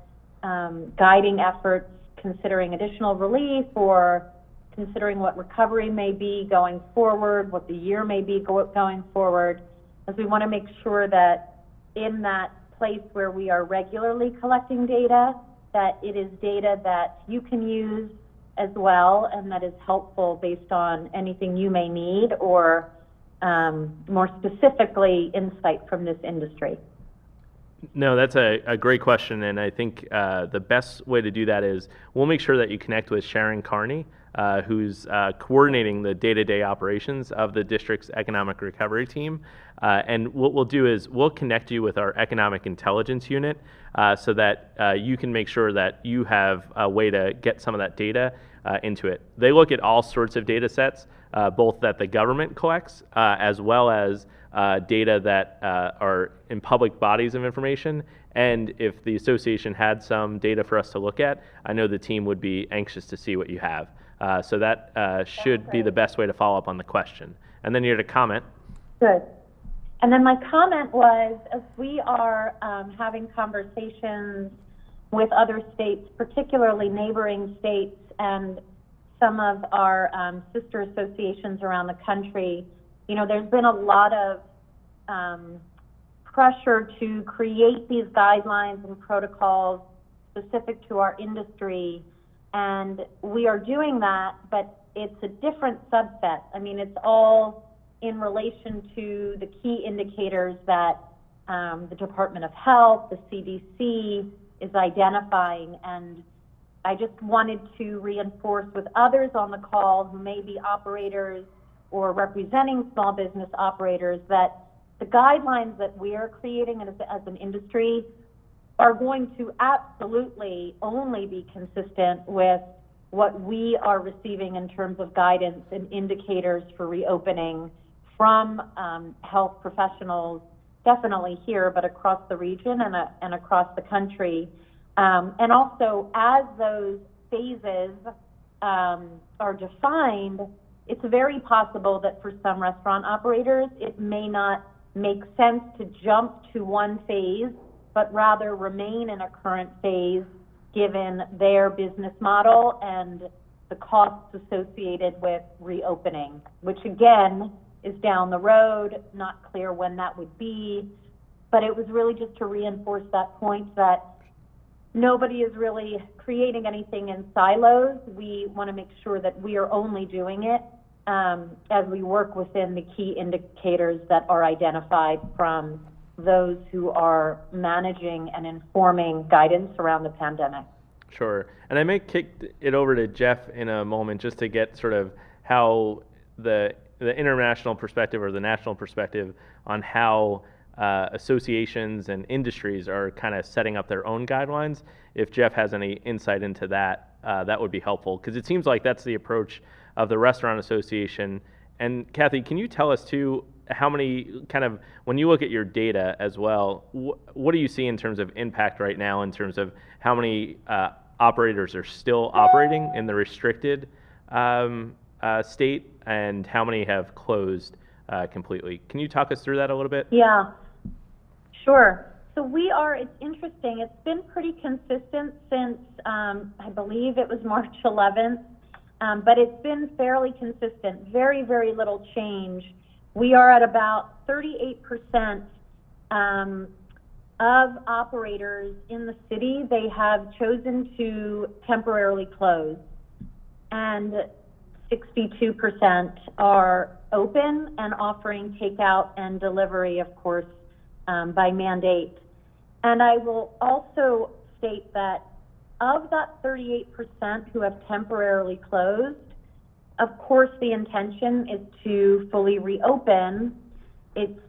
M: guiding efforts, considering additional relief, or considering what recovery may be going forward, what the year may be going forward, as we want to make sure that in that place where we are regularly collecting data, that it is data that you can use as well, and that is helpful based on anything you may need, or more specifically, insight from this industry.
A: No, that's a great question, and I think the best way to do that is we'll make sure that you connect with Sharon Carney, who's coordinating the day-to-day operations of the district's economic recovery team. And what we'll do is we'll connect you with our economic intelligence unit so that you can make sure that you have a way to get some of that data into it. They look at all sorts of data sets, both that the government collects as well as data that are in public bodies of information. And if the association had some data for us to look at, I know the team would be anxious to see what you have. So that should be the best way to follow up on the question. And then you had a comment.
M: Good. And then my comment was, as we are having conversations with other states, particularly neighboring states and some of our sister associations around the country, you know, there's been a lot of pressure to create these guidelines and protocols specific to our industry, and we are doing that, but it's a different subset. I mean, it's all in relation to the key indicators that the Department of Health, the CDC is identifying, and I just wanted to reinforce with others on the call who may be operators or representing small business operators that the guidelines that we are creating as an industry are going to absolutely only be consistent with what we are receiving in terms of guidance and indicators for reopening from health professionals, definitely here, but across the region and across the country. And also, as those phases are defined, it's very possible that for some restaurant operators, it may not make sense to jump to one phase, but rather remain in a current phase given their business model and the costs associated with reopening, which again is down the road, not clear when that would be. But it was really just to reinforce that point that nobody is really creating anything in silos. We want to make sure that we are only doing it as we work within the key indicators that are identified from those who are managing and informing guidance around the pandemic.
A: Sure. And I may kick it over to Jeff in a moment just to get sort of how the international perspective or the national perspective on how associations and industries are kind of setting up their own guidelines. If Jeff has any insight into that, that would be helpful, because it seems like that's the approach of the Restaurant Association. And Kathy, can you tell us too, how many kind of, when you look at your data as well, what do you see in terms of impact right now in terms of how many operators are still operating in the restricted state and how many have closed completely? Can you talk us through that a little bit?
M: Yeah, sure. So it's interesting, it's been pretty consistent since, I believe it was March 11th, but it's been fairly consistent, very, very little change. We are at about 38% of operators in the city, they have chosen to temporarily close, and 62% are open and offering takeout and delivery, of course, by mandate. And I will also state that of that 38% who have temporarily closed, of course, the intention is to fully reopen. It's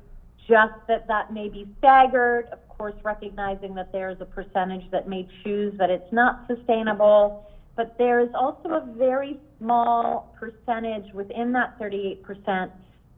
M: just that may be staggered, of course, recognizing that there's a percentage that may choose that it's not sustainable. But there is also a very small percentage within that 38%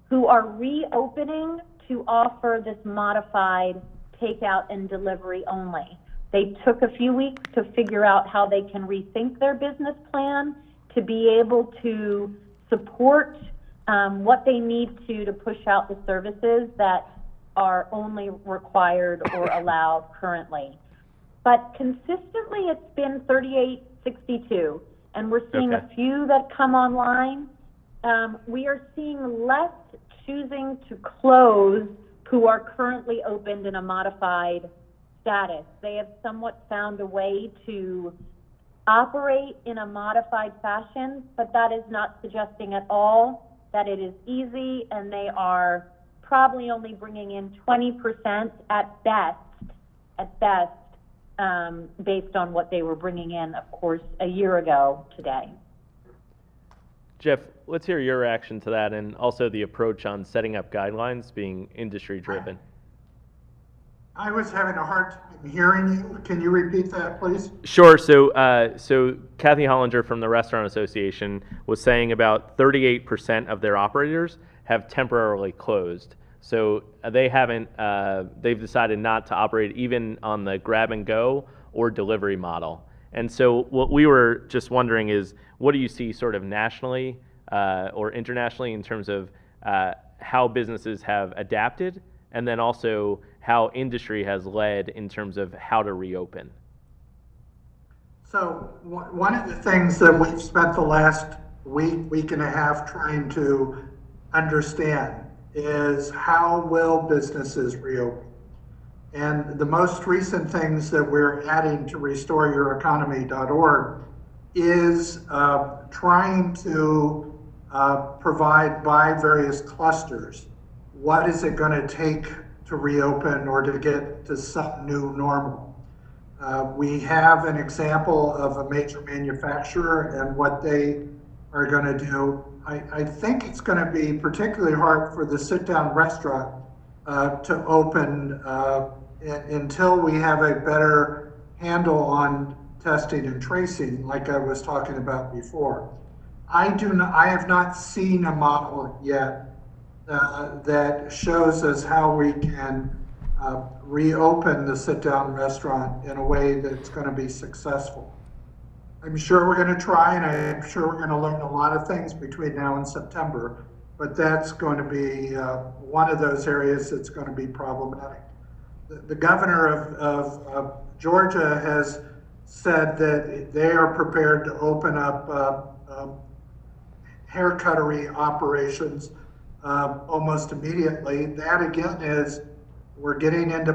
M: who are reopening to offer this modified takeout and delivery only. They took a few weeks to figure out how they can rethink their business plan to be able to support what they need to push out the services that are only required or allowed currently. But consistently, it's been 38-62, and we're seeing a few that come online. We are seeing less choosing to close who are currently opened in a modified status. They have somewhat found a way to operate in a modified fashion, but that is not suggesting at all that it is easy, and they are probably only bringing in 20% at best, based on what they were bringing in, of course, a year ago today.
A: Jeff, let's hear your reaction to that, and also the approach on setting up guidelines being industry driven.
B: I was having a hard time hearing you. Can you repeat that, please?
A: Sure. So Kathy Hollinger from the Restaurant Association was saying about 38% of their operators have temporarily closed. So they haven't. They've decided not to operate even on the grab and go or delivery model. And so what we were just wondering is, what do you see sort of nationally or internationally in terms of how businesses have adapted, and then also how industry has led in terms of how to reopen?
B: So one of the things that we've spent the last week and a half trying to understand is how will businesses reopen? And the most recent things that we're adding to restoreyoureconomy.org is trying to provide by various clusters. What is it going to take to reopen or to get to some new normal? We have an example of a major manufacturer and what they are going to do. I think it's going to be particularly hard for the sit-down restaurant to open until we have a better handle on testing and tracing, like I was talking about before. I have not seen a model yet that shows us how we can reopen the sit-down restaurant in a way that's going to be successful. I'm sure we're going to try, and I'm sure we're going to learn a lot of things between now and September, but that's going to be one of those areas that's going to be problematic. The governor of Georgia has said that they are prepared to open up haircuttery operations almost immediately. That again is, we're getting into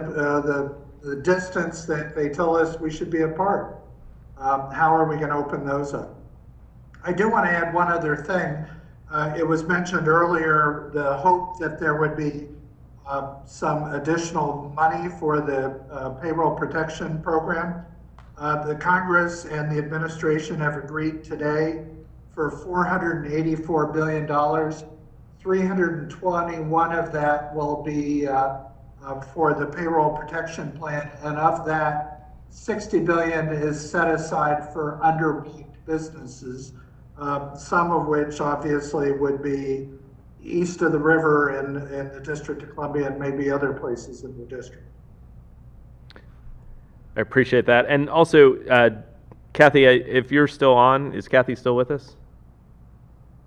B: the distance that they tell us we should be apart. How are we going to open those up? I do want to add one other thing. It was mentioned earlier, the hope that there would be some additional money for the payroll protection program. The Congress and the administration have agreed today for $484 billion. 321 of that will be for the payroll protection plan, and of that, 60 billion is set aside for underbanked businesses, some of which obviously would be east of the river in the District of Columbia and maybe other places in the district.
A: I appreciate that. And also, Kathy, if you're still on, is Kathy still with us?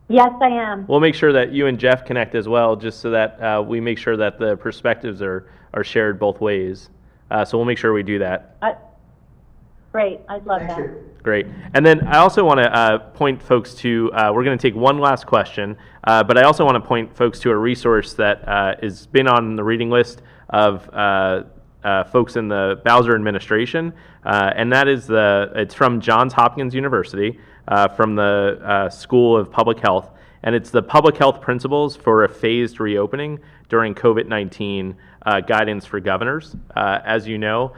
M: Yes, I am.
A: We'll make sure that you and Jeff connect as well, just so that we make sure that the perspectives are shared both ways. So we'll make sure we do that.
M: Great, I'd love that.
A: Great. And then I also want to point folks to, we're going to take one last question, but I also want to point folks to a resource that has been on the reading list of folks in the Bowser administration, and that is it's from Johns Hopkins University, from the School of Public Health, and it's the Public Health Principles for a Phased Reopening During COVID-19 Guidance for Governors. As you know,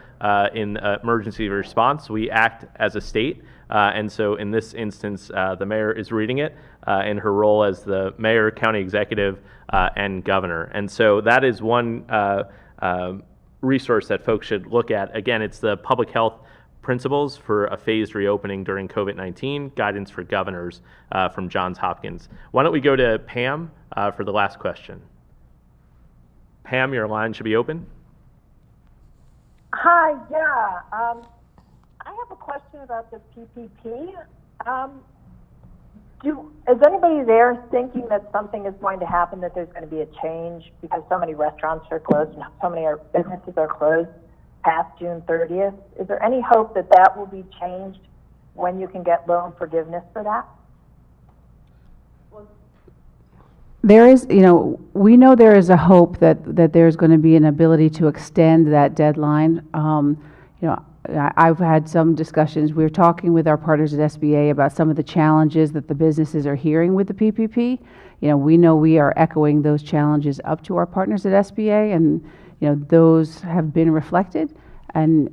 A: in emergency response, we act as a state, and so in this instance, the mayor is reading it in her role as the mayor, county executive, and governor. And so that is one resource that folks should look at. Again, it's the Public Health Principles for a Phased Reopening During COVID-19 Guidance for Governors from Johns Hopkins. Why don't we go to Pam for the last question? Pam, your line should be open.
N: Hi, yeah. I have a question about the PPP. Is anybody there thinking that something is going to happen, that there's going to be a change because so many restaurants are closed and so many businesses are closed past June 30th? Is there any hope that that will be changed when you can get loan forgiveness for that?
D: There is, we know there is a hope that there's going to be an ability to extend that deadline. I've had some discussions. We're talking with our partners at SBA about some of the challenges that the businesses are hearing with the PPP. We know we are echoing those challenges up to our partners at SBA, and those have been reflected, and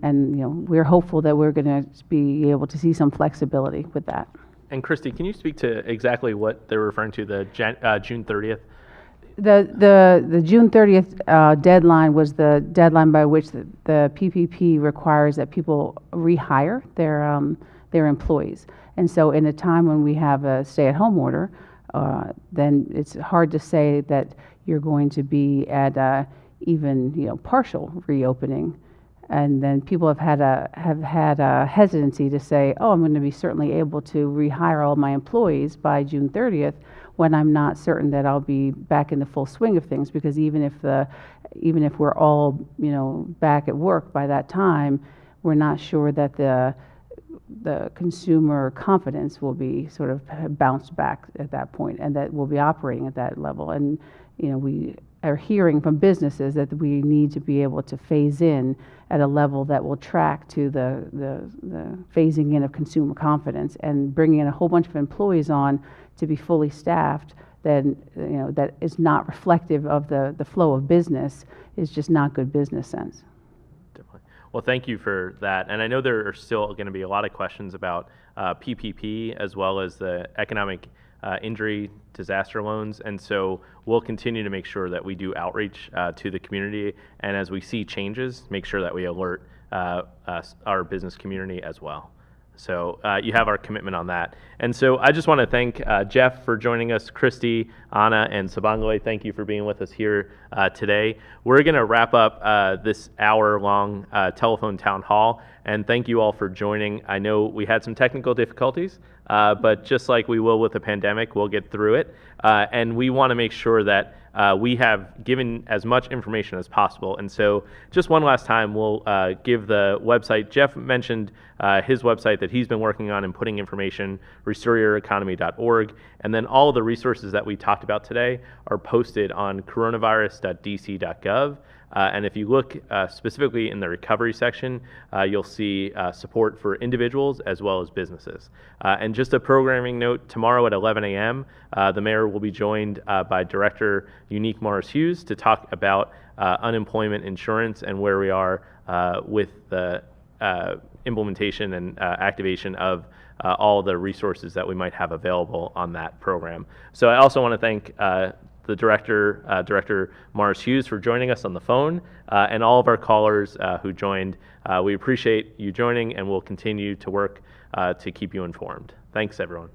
D: we're hopeful that we're going to be able to see some flexibility with that.
A: And Christy, can you speak to exactly what they're referring to, the June 30th?
D: The June 30th deadline was the deadline by which the PPP requires that people rehire their employees. And so in a time when we have a stay-at-home order, then it's hard to say that you're going to be at even partial reopening. And then people have had a hesitancy to say, oh, I'm going to be certainly able to rehire all my employees by June 30th, when I'm not certain that I'll be back in the full swing of things, because even if we're all back at work by that time, we're not sure that the consumer confidence will be sort of bounced back at that point, and that we'll be operating at that level. And we are hearing from businesses that we need to be able to phase in at a level that will track to the phasing in of consumer confidence, and bringing in a whole bunch of employees on to be fully staffed. Then that is not reflective of the flow of business, is just not good business sense.
A: Well, thank you for that. And I know there are still going to be a lot of questions about PPP as well as the economic injury disaster loans. And so we'll continue to make sure that we do outreach to the community. And as we see changes, make sure that we alert our business community as well. So you have our commitment on that. And so I just want to thank Jeff for joining us, Christy, Anna, and Sabangle. Thank you for being with us here today. We're going to wrap up this hour-long telephone town hall, and thank you all for joining. I know we had some technical difficulties, but just like we will with the pandemic, we'll get through it. And we want to make sure that we have given as much information as possible. And so just one last time, we'll give the website. Jeff mentioned his website that he's been working on and putting information, RestoreYourEconomy.org. And then all of the resources that we talked about today are posted on coronavirus.dc.gov. And if you look specifically in the recovery section, you'll see support for individuals as well as businesses. And just a programming note, tomorrow at 11 a.m., the mayor will be joined by Director Unique Morris-Hughes to talk about unemployment insurance and where we are with the implementation and activation of all the resources that we might have available on that program. So I also want to thank the Director Morris-Hughes, for joining us on the phone, and all of our callers who joined. We appreciate you joining, and we'll continue to work to keep you informed. Thanks, everyone.